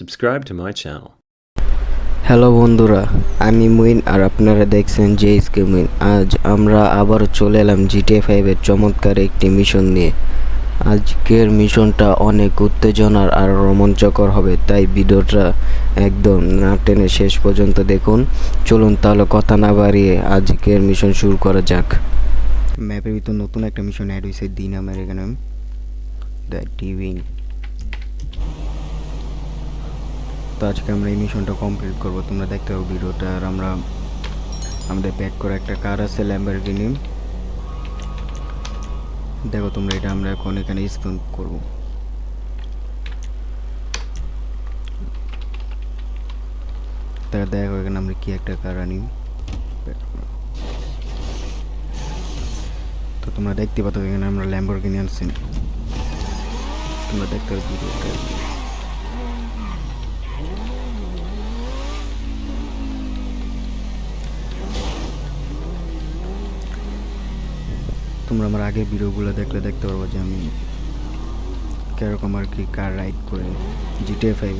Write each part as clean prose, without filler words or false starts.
Subscribe to my channel. Hello বন্ধুরা, আমি মুইন আর আপনারা দেখছেন জেএসকে মুইন। আজ আমরা আবারও চলে এলাম জিটিএ 5 এর চমৎকার একটি মিশন নিয়ে। আজকের মিশনটা অনেক উত্তেজনার আর রোমাঞ্চকর হবে, তাই ভিডিওটা একদম না টেনে শেষ পর্যন্ত দেখুন। চলুন তাহলে কথা না বাড়িয়ে আজকের মিশন শুরু করা যাক। ম্যাপের ভিতর নতুন একটা মিশন অ্যাড হয়েছে, দিন আমার এখানে দ্য টিভিং। তো আজকে আমরা এই মিশনটা কমপ্লিট করব, তোমরা দেখতে পাবো ভিডিওটা। আর আমরা আমাদের প্যাক করা একটা কার আছে ল্যাম্বরগিনি, দেখো তোমরা, এটা আমরা এখন এখানে স্পন করব। দেখো এখানে আমরা কি একটা কার আনি। তো তোমরা দেখতে পাচ্ছ এখানে আমরা ল্যাম্বরগিনি আনছি, তোমরা দেখতে পাবো ভিডিওটা। তোমরা আমার আগের ভিডিওগুলো দেখলে দেখতে পারবো যে আমি কিরকম আর কি কার রাইড করে জিটিএ 5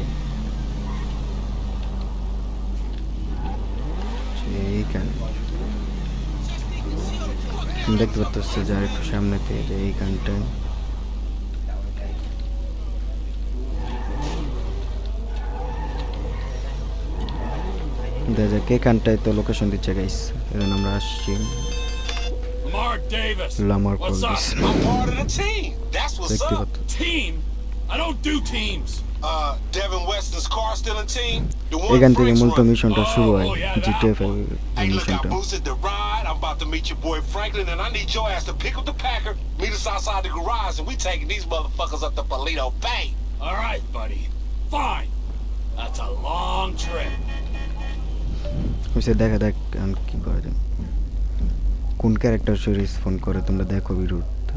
এইখানে তুমি দেখতে পাচ্ছ যে আর একটু সামনেতে যে এইখানটায় দেখা যাক এইখানটায় তো লোকেশন দিচ্ছে গাইস। এখন আমরা আসছি লামার কলেজ। দেখতে পাচ্ছ এখান থেকে মূলত মিশনটা শুরু হয়, জিটিএ 5 এর মিশনটা। দেখা দেখ কি করে যায়, কোন ক্যারেক্টার সে রেসপন্ড করে, তোমরা দেখো ভিডিওটা।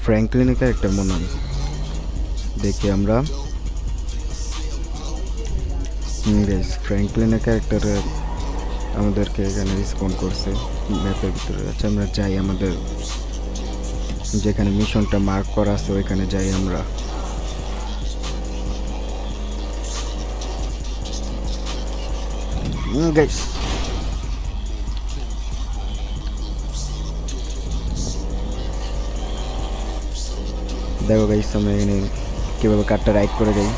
ফ্র্যাঙ্কলিনের ক্যারেক্টার মনে হয়, দেখি আমরা ফ্র্যাঙ্কলিনের ক্যারেক্টার আমাদেরকে এখানে রেসপন্ড করছে ম্যাপের ভিতরে। আচ্ছা আমরা যাই, আমাদের যেখানে মিশনটা মার্ক করা আছে ওইখানে যাই আমরা। গাইস দেখো গাইস আমরা এখানে কীভাবে কারটা রাইড করে যাই।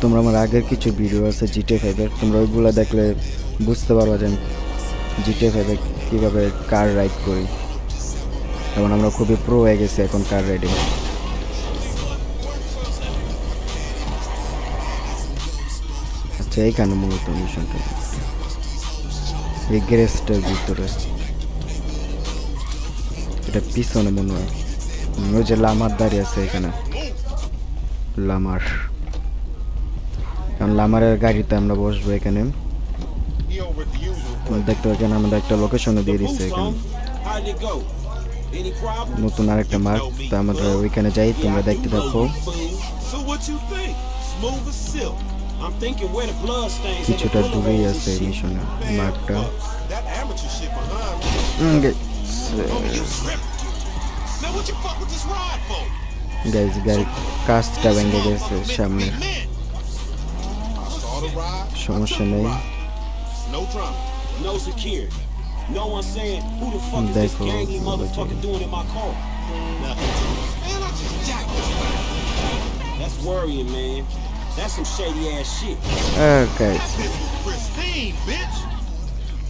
তোমরা আমার আগের কিছু ভিডিও আছে জিটিএ 5 এর, তোমরা ওইগুলো দেখলে বুঝতে পারবা যে জিটিএ 5 এ কীভাবে কার রাইড করি। এবং আমরা খুবই প্রো হয়ে গেছি এখন কার রাইডিং। আচ্ছা এইখানে মূলত মিশনটা এই গ্যারেজটার ভিতরে, এটা পিছনে মনে হয় ওই যে লামার দাঁড়িয়ে আছে এখানে, লামার। কারণ লামারের গাড়িতে আমরা বসবো এখানে। দেখতে এখানে আমাদের একটা লোকেশনে দিয়ে দিচ্ছে এখানে নতুন আরেকটা মার্ক, তো আমরা ওইখানে যাই, তোমরা দেখতে থাকো। কিছুটা দূরেই আছে মিশনের মার্কটা। গাইজ গাড়ির কাজটা ভেঙে গেছে সামনে, সমস্যা নেই।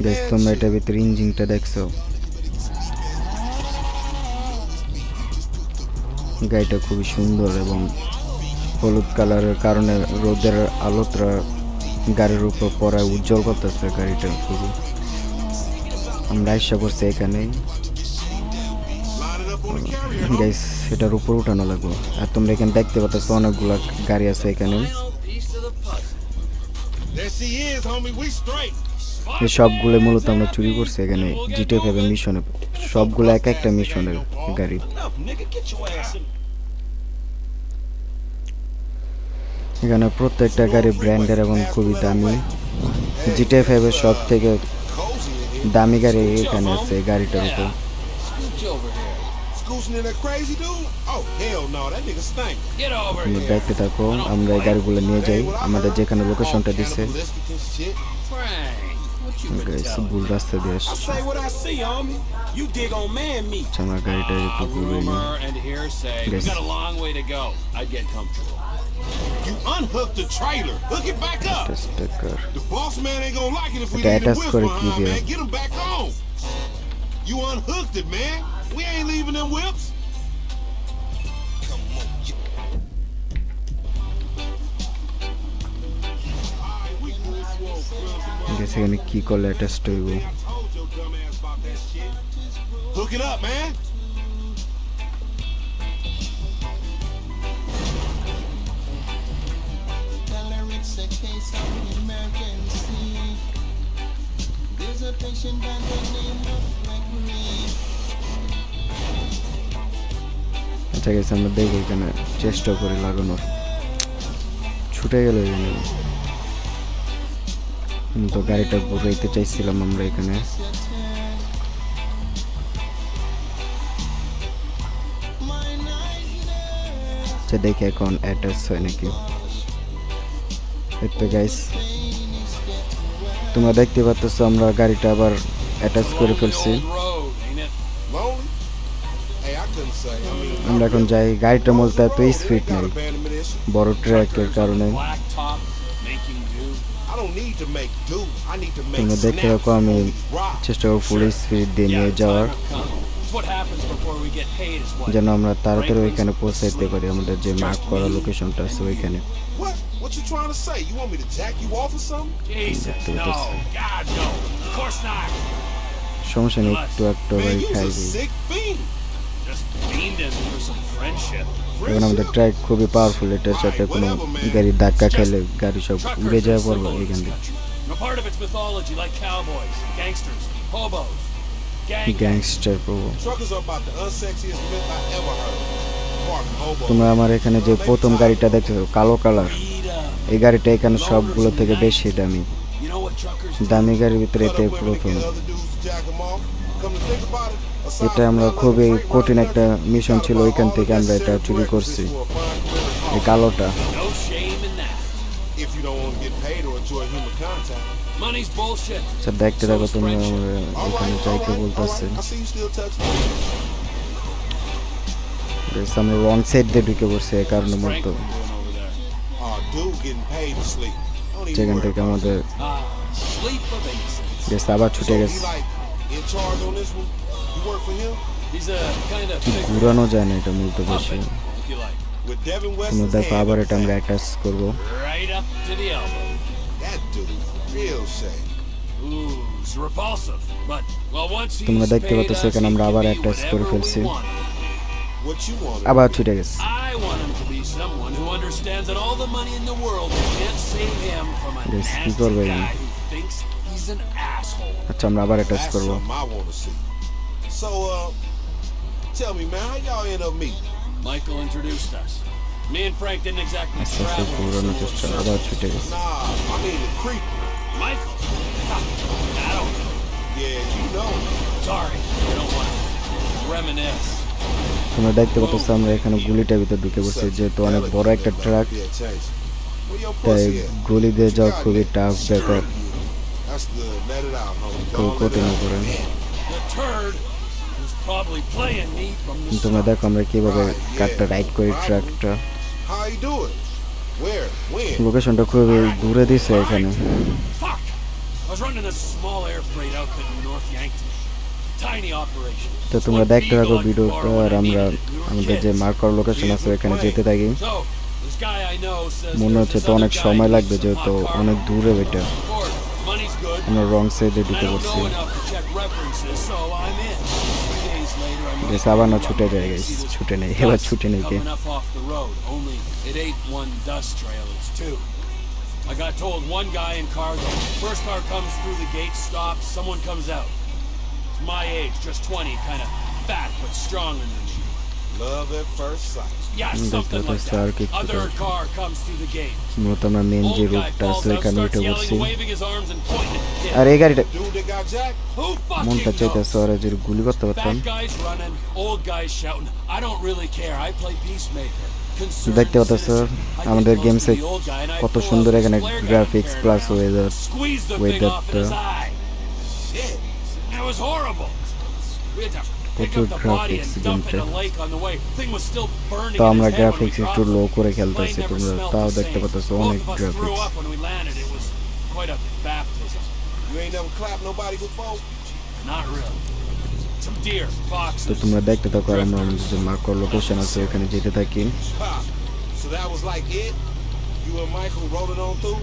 দেখো তোমরা এটার ভিতরে ইঞ্জিনটা দেখছো, গাড়িটা খুবই সুন্দর এবং হলুদ কালারের কারণে রোদের আলোটা গাড়ির উপর পড়ায় উজ্জ্বল করতেছে গাড়িটা খুবই। আমরা আশা করছি এখানে গাইস এটার উপর উঠানো লাগবে। আর তোমরা এখানে দেখতে পাচ্ছ অনেকগুলো গাড়ি আছে এখানে, এই সবগুলো মূলত আমরা চুরি করছি এখানে জিটিএ 5 এর মিশনে। সবগুলো এক একটা মিশনের গাড়ি। এখানে প্রত্যেকটা গাড়ি ব্র্যান্ডের এবং খুবই দামি। জিটিএ 5 এর সব থেকে দামি গাড়ি এখানে আছে এই গাড়িটার উপর। Scooch over here. Scooching in that crazy dude? Oh, hell no, that nigga stink. Get over তোমরা here. দেখতে থাকো, আমরা এই গাড়িগুলো নিয়ে যাই Ain't what I আমাদের heard. যেখানে All লোকেশনটা দিছে। cannibalistic and shit. Frank, what you been guys telling ভুল me? রাস্তা দিয়ে I আসছে। say what I see, homie. You dig on man meat. আচ্ছা, আমার গাড়িটা একটু ঘুরে নিই। Rumor and hearsay. We Yes. got a long way to go. I'd get comfortable. You unhooked the trailer. Hook it back up. Tester The boss man ain't gonna like it if we এটা leave the attach whips করে কি behind, দিয়ে? man. Get him back on. You unhooked it, man. We ain't leaving them whips. Come on. Alright, we good, swole, clumsy গেছে এখানে কি করলে attached হইব? I told your dumb ass about that shit. Hook it up, man. Tell her it's a case of emergency. There's a patient by the name of Gregory. আচ্ছা গেছে, আমরা দেখি এখানে চেষ্টা করি লাগানোর। ছুটে গেল এখানে। তো গাড়িটা ঘুরাইতে চাইছিলাম আমরা এখানে। আচ্ছা দেখি এখন অ্যাটাচ হয় নাকি। এই তো গাইস, তোমরা দেখতে পাচ্ছ আমরা গাড়িটা আবার অ্যাটাচ করে ফেলছি। Old road, ain't it? Lonely? Hey, I couldn't say. I mean, আমরা এখন যাই, গাড়িটা বলতে এত স্পিড নেই বড় ট্র্যাকের কারণে। Blacktop, making do. I don't need to make do. I need to make তোমরা দেখতে snaps থাকো, আমি on these rocks. চেষ্টা করব ফুল স্পিড দিয়ে নিয়ে Yeah, যাওয়ার, time will come. It's what happens before we get paid is what. যেন আমরা তাড়াতাড়ি ওইখানে পৌঁছাইতে পারি আমাদের যে মার্ক করা লোকেশনটা আছে ওইখানে। What? What you trying to say? You want me to jack you off or something? Jesus, no. God, no. Of course not. সমস্যা নেই, একটু একটু Man, করে you's খাই a দিই। sick fiend. Just fiending for some friendship. এখন আমাদের track খুবই পাওয়ারফুল, এটার সাথে কোনো গাড়ির ধাক্কা খেলে গাড়ি সব উড়ে Truckers are যায় a পড়বে symbol of এখান this থেকে। country. No part of its mythology like cowboys, gangsters, hobos, gang. Gangster প্রভু। Truckers are about the unsexiest myth I ever heard. Apart from hobos. তোমরা আমার এখানে যে প্রথম গাড়িটা দেখছো কালো কালার, Read up. এই গাড়িটা এখানে সবগুলো থেকে বেশি দামি। You know what truckers do? দামি গাড়ির ভিতরে Cut এটাই up women to প্রথম। get other dudes to jack 'em off. Come to think about it, aside এটা from আমরা not খুবই letting freight কঠিন run একটা country, মিশন gotta ছিল, buy ওইখান all থেকে the আমরা এটা necessary চুরি করছি, prerequisites for a fine career এই in কালোটা। No shame in that. If you don't want to get paid or enjoy human contact. Money's bullshit. আচ্ছা দেখতে থাকো, তোমরা All এখানে right, যাইতে all right. বলতেছে। I see you still touching. আমরা রং সাইড দিয়ে ঢুকে পড়ছি এই কারণে What's মতো। Franklin doing over there? Oh, dude getting paid to sleep. Don't even যেখান worry থেকে about it. আমাদের Sleep of innocence. গেছে আবার ছুটে So he গেছে। like in charge on this one? You work for him? He's a kind of figure ঘুরানো যায় না এটা মূলত বেশি। puppet, if you like. With Devin তোমরা Weston's দেখো hand আবার in এটা আমরা the অ্যাটাচ করবো। Right up to the elbow. That dude, real shame. Ooh, it's repulsive. But, well, once he's তোমরা দেখতে paid পাচ্ছ us, এখানে he আমরা can আবার be attach করে whatever we ফেলছি। want. What you want? আবার ছুটে গেছে। I want him to be someone who understands that all the money in the world can't save him from a Yes, nasty কি করবে guy এখন? who thinks he's an asshole. আচ্ছা আমরা আবার attach That's করবো। something I want to see. So, tell me, man, how y'all end up meeting? Michael introduced us. Me and Frank didn't exactly আস্তে আস্তে travel in ঘুরানোর similar চেষ্টা, circles. আবার ছুটে গেছে। Nah, I mean the creep. Michael? Ha, I don't know. Yeah, you know. Sorry, I don't want to reminisce. তোমরা দেখতে পাচ্ছ আমরা এখানে গুলিটার ভিতরে ঢুকে পড়ছি, যেহেতু অনেক বড় একটা truck, Yeah, change. Where your তাই pussy at? গুলি দিয়ে যাওয়া খুবই টাফ ব্যাপার, That's good. Let it out, homie. খুবই Don't let it কঠিন out. করে। The turd was probably playing me from the তোমরা start. দেখো আমরা কিভাবে কারটা রাইড করি ট্রাকটা। How you do it? Where? When? লোকেশনটা খুবই দূরে দিছে এখানে। Fuck! I was running a small air freight outfit in North Yankton. Tiny operation. তো তোমরা One দেখতে থাকো beagle I could ভিডিওটা, borrow when আর I আমরা needed it. We were আমাদের যে kids. মার্ক করা লোকেশন আছে এখানে যেতে থাকি। So, this guy I know says মনে there's হচ্ছে this তো other অনেক guy সময় who লাগবে, needs some যেহেতু hot cargo. অনেক দূরে এটা। Of course, money's good. আমরা রং সাইডে I ঢুকে don't পড়ছি। know enough to check references, so I'm in. 3 days later, I'm গেছে আবার না ছুটে যায় গেছে, See this ছুটে নেই, এবার dust ছুটে নেই কে। coming up off the road. Only it ain't one dust trail, it's two. I got told one guy in cargo. First car comes through the gate, stops, someone comes out. It's my age, just 20, kind of fat but stronger than me. Love at first sight. Yeah, Mm, something that's like arctic that. Other photography. car comes through the gate. মূলত আমরা main যে Old guy রুটটা আছে falls out, ওইখানে starts উঠে yelling, পড়ছি। waving his arms and pointing at kid. আর এই গাড়িটা Dude that got jacked? Who মনটা fucking চাইতেছে knows? ওরা যদি গুলি করতে পারতাম। Fat guys running, old guys shouting. I don't really care. I play peacemaker. Concerned দেখতে পাচ্ছ citizen. I get আমাদের close গেমসে to the old guy and I কত pull সুন্দর out এখানে this flare gun I'm graphics carrying plus around. Weather Squeeze the thing off in his eye. Shit. That was horrible. We had to pick প্রচুর up the body graphics and dump it in গেমটা। a lake on the way. Thing was still burning তো in আমরা his head when we graphics একটু dropped লো him. করে Plane খেলতেছি, never তোমরা smelled তাও the দেখতে same. পাচ্ছ Both অনেক of us threw graphics. up when we landed. It was quite a baptism. You ain't never clapped nobody before? Not really. Some deer, তো foxes. তোমরা দেখতে থাকো আর আমরা আমাদের যে মার্কার লোকেশন আছে ওখানে যেতে থাকি। Ha! So that was like it? You and Michael rode it on through?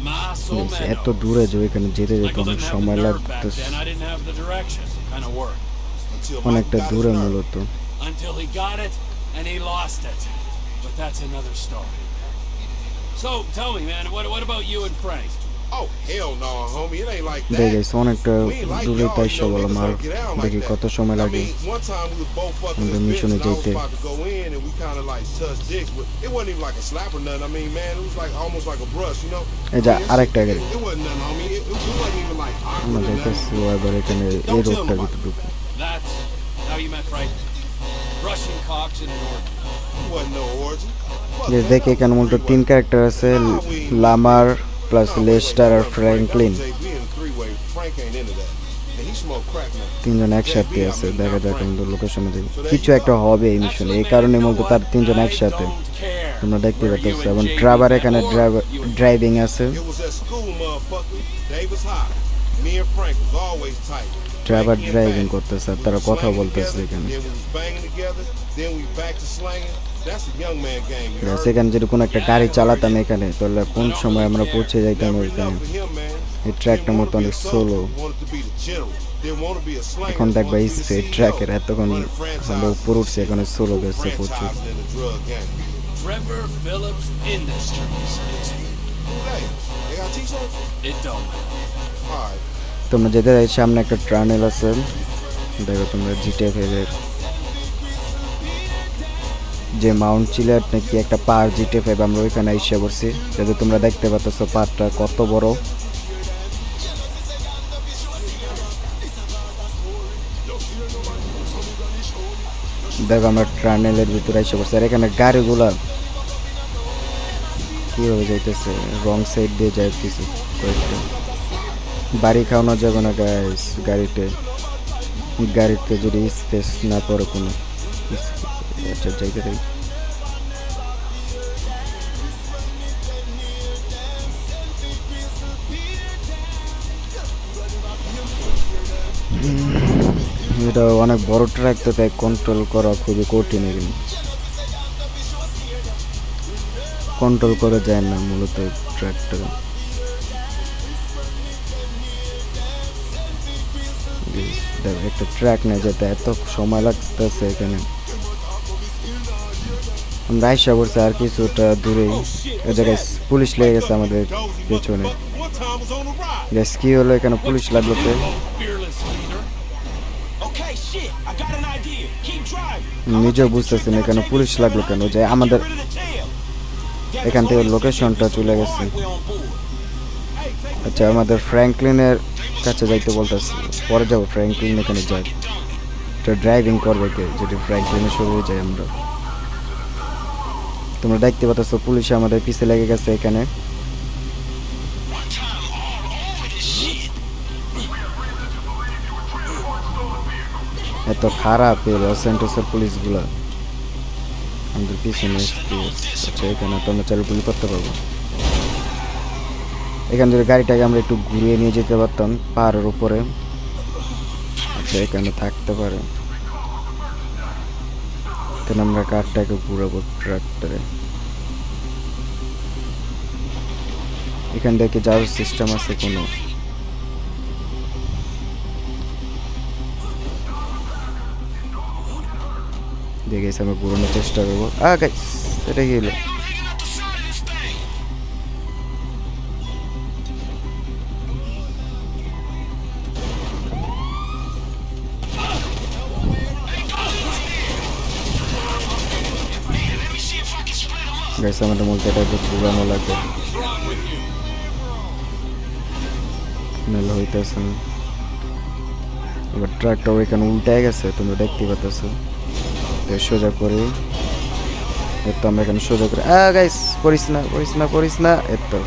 Mas o এত menos. দূরে যে ওইখানে যেতে যেতে Michael অনেক didn't have the সময় nerve back লাগতেছে, then. I didn't have the direction. Kind of worked. Until অনেকটা Michael got দূরে his nerve. মূলত। Until he got it, and he lost it. But that's another story. So, tell me, man, what about you and Frank? Oh, hell no, homie. It ain't like that. দেখে গেছে অনেকটা We ain't like দূরে y'all, তাই you সব know, বললাম niggas R don't get down like দেখি that. কত সময় I লাগে। mean, one time we was both fucking আমাদের this bitch মিশনে and I was যেতে। about to go in and we kind of like touched dicks, but it wasn't even like a slap or nothing. I mean, man, it was like almost like a brush, you know? এই যে I mean, that আরেকটা shit- গাড়ি। It wasn't nothing, homie. It wasn't even like আমরা awkward or দেখতেছি nothing. ও এবার এখানে এই Don't tell রোডটার nobody. ভিতরে ঢুকে। That's how you met Frank? Brushing cocks in an organ. It wasn't no orgy. Fuck যে that. দেখে That এখানে was মূলত three-way. তিন ক্যারেক্টার আছে, লামার প্লাস Nah, লেস্টার আর Frank, Franklin, JB in a three-way. Frank ain't into that. And he smoked crack now. তিনজন একসাথে আছে। দেখা যাক আমাদের লোকেশনে যাই, So there কিছু you একটা go. হবে এই মিশনে, এই Actually, কারণে man, you know মূলত what? তার তিনজন I একসাথে। don't care. তোমরা দেখতে Where পাচ্ছ you and এবং JB ড্রাইভার met, এখানে or you and ড্রাইভিং আছে। It was at school, motherfucker. Davis High. Me and Frank was always tight. Driver Frankie and driving Patty. করতেছে আর We তারা was কথা slanging বলতেছে together, এখানে। Then we was banging together. Then we back to slanging. That's a young man game. You heard? সেখানে যদি কোনো একটা গাড়ি চালাতাম এখানে, তাহলে কোন সময় আমরা পৌঁছে যাইতাম Never ওইখানে। enough for him, man. এই ট্র্যাকটা Didn't মতো wanna be অনেক a solo. soldier, wanted to be the general. Didn't wanna be a slinger, এখন দেখবা wanted এই to be the সেই CEO. ট্র্যাকের এতক্ষণ Running franchises আমরা উপর and উঠছি, shit. এখন সোলো বেসছে প্রচুর। Franchising in the drug game. Trevor Phillips Industries. Who they? They got t-shirts? It don't matter. All right. তোমরা যেতে যাই, সামনে একটা টানেল আছে, দেখো তোমরা জিটিএফ এর যে মাউন্ট চিলার নাকি একটা পাহাড় জিটিএফ, আমরা ওইখানে এসে পড়ছি। যাতে তোমরা দেখতে পাচ্ছ পাহাড়টা কত বড়। দেখো আমরা টানেলের ভিতরে এসে পড়ছি আর এখানে গাড়িগুলা কীভাবে যাইতেছে, রং সাইড দিয়ে যাইতেছে কয়েকটা। বাড়ি খাওয়ানো যাবে না গাইস গাড়িতে যদি স্পেস না পড়ে কোনো। আচ্ছা যাইতে থাকি। এটা অনেক বড় ট্র্যাক, তো তাই কন্ট্রোল করা খুবই কঠিন। এখানে কন্ট্রোল করা যায় না মূলত ট্র্যাকটা। দেখো একটা ট্র্যাক নেই যেতে এত সময় লাগতেছে এখানে। আমরা আইসা পড়ছি আর কিছুটা দূরেই, ওই জায়গায় পুলিশ লেগে গেছে আমাদের Dozy পেছনে। motherfucker one time was on the ride. Gas কি হলো, এখানে পুলিশ লাগলো তো। Fearless leader. Okay, shit, I got an idea. Keep driving. নিজেও বুঝতেছি না এখানে পুলিশ লাগলো কেন, যে আমাদের Get rid of the tail. এখান থেকে লোকেশনটা চলে গেছে। We're on board. আচ্ছা আমাদের ফ্র্যাঙ্কলিনের কাছে যাইতে বলতেছে, পরে যাবো। ফ্র্যাঙ্কলিন এখানে যাই, তো ড্রাইভিং করবে কে যদি ফ্র্যাঙ্কলিনে শুরু হয়ে যায় আমরা। তোমরা দেখতে পাচ্ছ পুলিশ আমাদের পিছে লেগে গেছে এখানে। এত খারাপ এই লস স্যান্টোসের পুলিশগুলো আমাদের পিছনে আসছে। আচ্ছা এখানে তো আমরা চালু গুলি করতে পারবো। এখান থেকে গাড়িটাকে আমরা একটু ঘুরিয়ে নিয়ে যেতে পারতাম পাহাড়ের উপরে। আচ্ছা এখানে থাকতে পারে, এখানে আমরা কারটাকে ঘুরাবো ট্রাক্টরে। এখান থেকে যাওয়ার সিস্টেম আছে কোনো? দেখেছি আমরা ঘুরানোর চেষ্টা করবো। গাইস এটা কি হলো? গাইস আমাদের মূলত এটা ঘুরানো লাগবে। মেল হইতেছে না। এবার ট্রাকটা ওইখানে উল্টায় গেছে, তোমরা দেখতে পাচ্ছ। তো সোজা করে এতো আমরা এখানে সোজা করে গাইস পড়িস না এতো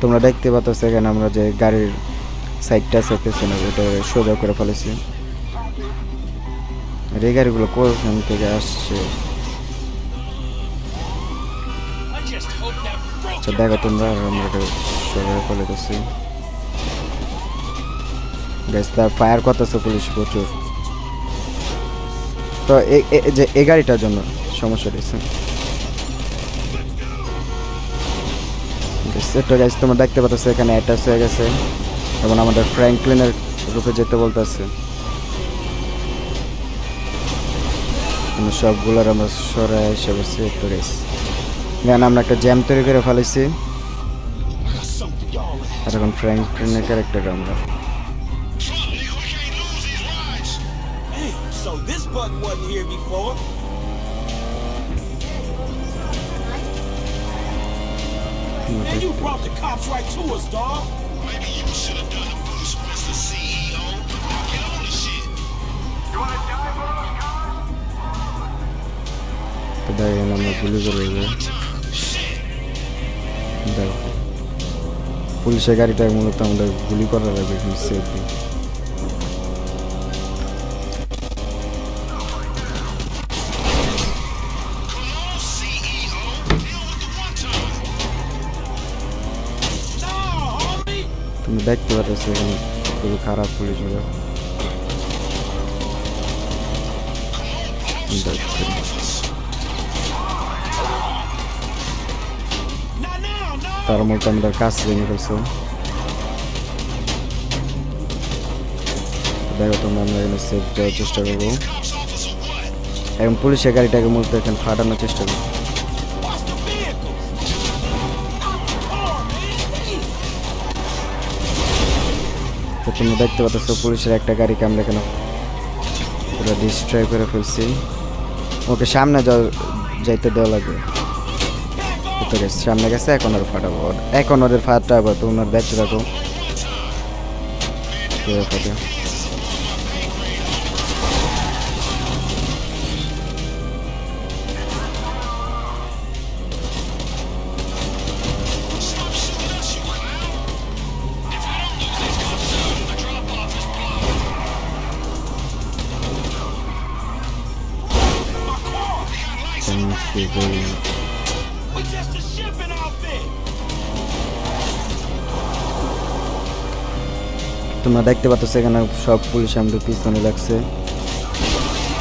তোমরা দেখতে পাচ্ছ এখানে আমরা যে গাড়ির সাইডটা আছে পেছনে ওটা সোজা করে ফেলেছি। আর এই গাড়িগুলো কোথান থেকে আসছে? I just hope that broke আচ্ছা দেখো তোমরা, আর আমরা এটা সোজা ফেলে দিচ্ছি। গাইস তার ফায়ার করতেছে পুলিশ প্রচুর। তো যে এই গাড়িটার জন্য সমস্যা দিচ্ছে। সেটা গাইস তোমরা দেখতে পাচ্ছ এখানে অ্যাটাচ হয়ে গেছে এবং আমাদের ফ্র্যাঙ্কলিনের রূপে যেতে বলতেছে। সবগুলোর আমরা সরাই এসে বসছি একটু গাইস। এখানে আমরা একটা জ্যাম তৈরি করে ফেলেছি। আর এখন ফ্র্যাঙ্কলিনের ক্যারেক্টার আমরা Hey, so this button wasn't here before. Man, you brought the cops right to us, dog. Maybe you should have done the Bruce, Mr. CEO. Get on the shit. তো দেখেন আমরা গুলি করে দেখো পুলিশের গাড়িটা মূলত আমরা গুলি করার আগে সেফটি। তুমি দেখতে পাচ্ছ এখানে খুবই খারাপ পুলিশগুলো। তার মধ্যে আমাদের কাজ ভেঙে ফেলছে। দেখো তোমরা আমরা এখানে সেফ যাওয়ার চেষ্টা করবো। এখন পুলিশের গাড়িটাকে মূলত এখানে ফাটানোর চেষ্টা করবো। তো তোমরা দেখতে পাচ্ছ পুলিশের একটা গাড়িকে আমরা এখানে পুরো ডিস্ট্রয় করে ফেলছি। ওকে সামনে যাইতে দেওয়া লাগবে। সামনে গেছে, এখন ওর ফাটাবো, এখন ওদের ফাটাবো। তোমরা দেখতে থাকো ফাটে। Thank you very much. We're just a shipping outfit. তোমরা দেখতে পাচ্ছ এখানে সব পুলিশ আমাদের পিছনে লাগছে। You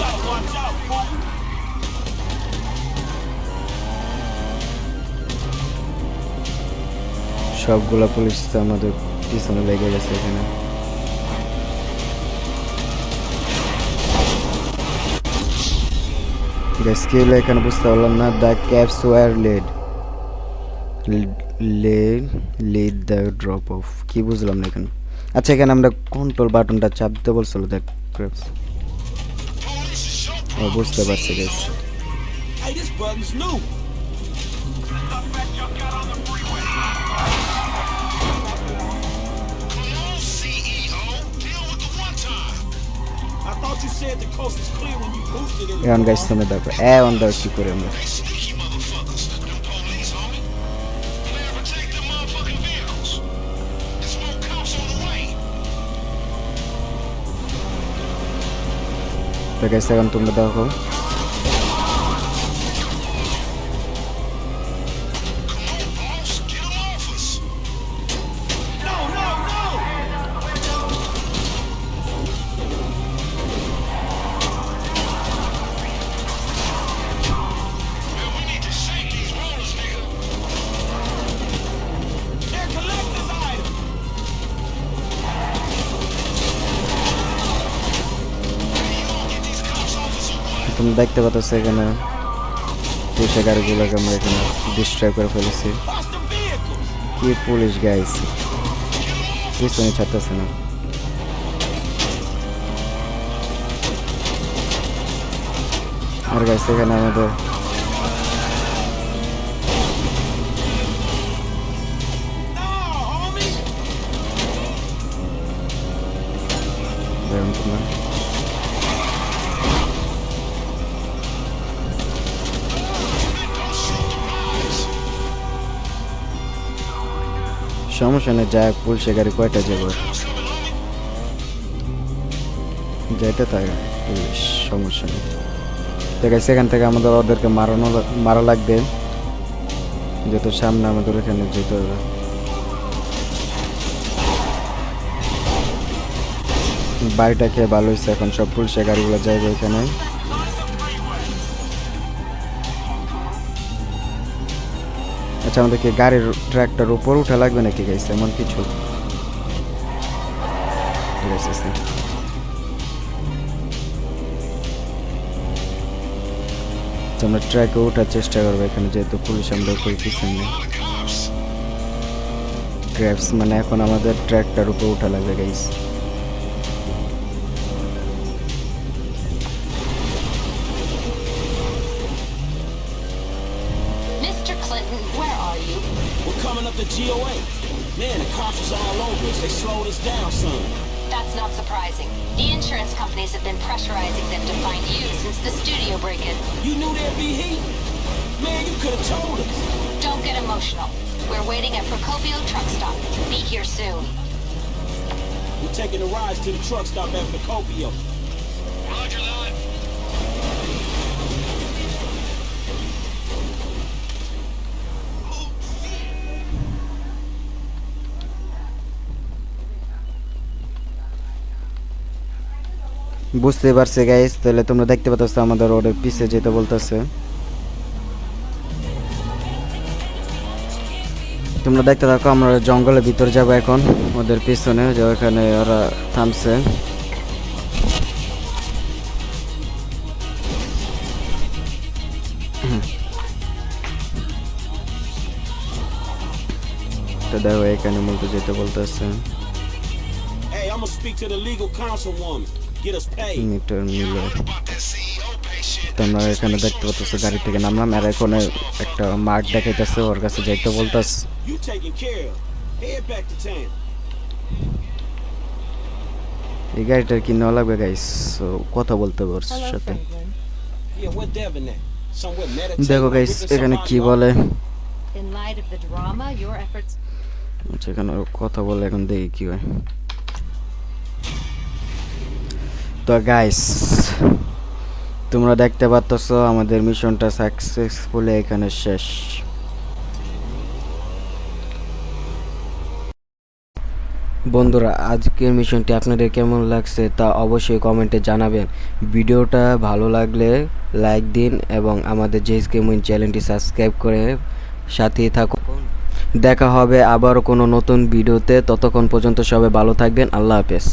gotta watch out, fool. সবগুলা পুলিশ তো আমাদের পিছনে লেগে গেছে এখানে। স্কিল এখানে বুঝতে পারলাম না। The caps war lead the drop off, কি বুঝলাম না এখানে। আচ্ছা এখানে আমরা কন্ট্রোল বাটনটা চাপ দিতে বলছিল দ্য ক্যাপস। ও বুঝতে পারছি guys. Hey, this button's new. I thought you said the coast was clear when you boosted it. এখন গাইস তোমরা দেখো অন দাও কি করে আমরা। Sneaky motherfuckers. Them police, homie. Better protect them motherfucking vehicles. There's more cops on the way. তো guys এখন তোমরা দেখো Boss, get them off us. No, no, no. Man, we need to shake these rollers, nigga. They're collector's items. You gonna get these cops off us or what? তোমরা দেখতে পাচ্ছ এখানে পুলিশের গাড়িগুলোকে আমরা এখানে ডিস্ট্রয় করে ফেলেছি। Watch the vehicles. কি পুলিশ গাইস পিছনে ছাড়তেছে না। আর গাইস এখানে আমাদের No, homie. করেন তোমরা। সমস্যা নেই, যায় পুলিশে গাড়ি কয়টা যাবো যাইতে থাকে পুলিশ, সমস্যা নেই। ঠিক আছে, সেখান থেকে আমাদের ওদেরকে মারা লাগবে, যেহেতু সামনে আমাদের এখানে যেতে হবে। বাড়িটা খেয়ে ভালো হয়েছে, এখন সব পুলিশের গাড়িগুলো যাইবে এখানে। আচ্ছা, আমাদেরকে গাড়ির ট্র্যাকটার উপর উঠা লাগবে নাকি গাইছে এমন কিছু? ঠিক আছে স্যার। আমরা ট্র্যাকে ওঠার চেষ্টা করবো এখানে, যেহেতু পুলিশ আমরা কই পিছনে গ্র্যাবস, মানে এখন আমাদের ট্র্যাকটার উপর উঠা লাগবে guys. Mr. Clinton, where are you? We're coming up to GOA. Man, the cops is all over us. They slowed us down some. That's not surprising. The insurance companies have been pressurizing them to find you since the studio break-in. You knew there'd be heat? Man, you could have told us. Don't get emotional. We're waiting at Procopio truck stop. Be here soon. We're taking a ride to the truck stop at Procopio. Roger that. বুঝতে পারছি guys, তাহলে তোমরা দেখতে পাচ্ছ আমাদের ওদের পিছে যেতে বলতেছে। তোমরা দেখতে থাকো, আমরা জঙ্গলের ভিতর যাব এখন ওদের পিছনে, যে ওখানে ওরা থামছে। তো দেখো এখানে মূলত যেতে বলতেছে। Hey, I'm gonna speak to the legal councilwoman. Get us paid. Metre মিলে About that CEO pay shit. তোমরা এখানে দেখতে পাচ্ছ গাড়ি থেকে নামলাম, আর এখন একটা মার্ক দেখাইতেছে, ওর কাছে যাইতে বলতেছে। You taken care of. Head back to town. এই গাড়িটার কি নেওয়া লাগবে গাইস, কথা বলতে ওর Hello, সাথে। Franklin. Yeah, where Devin at? Somewhere meditating. দেখো or গাইস ripping এখানে কি somebody বলে, In light of the drama, your efforts. আচ্ছা এখানে ও কথা বলে, এখন দেখি কি হয়। তো গাইস তোমরা দেখতে পাচ্ছ আমাদের মিশনটা সাকসেসফুলি এখানে শেষ। বন্ধুরা, আজকের মিশনটি আপনাদের কেমন লাগছে তা অবশ্যই কমেন্টে জানাবেন। ভিডিওটা ভালো লাগলে লাইক দিন এবং আমাদের জেএসকে মুইন চ্যানেলটি সাবস্ক্রাইব করে সাথেই থাকুন। দেখা হবে আবারও কোনো নতুন ভিডিওতে, ততক্ষণ পর্যন্ত সবাই ভালো থাকবেন। আল্লাহ হাফেজ।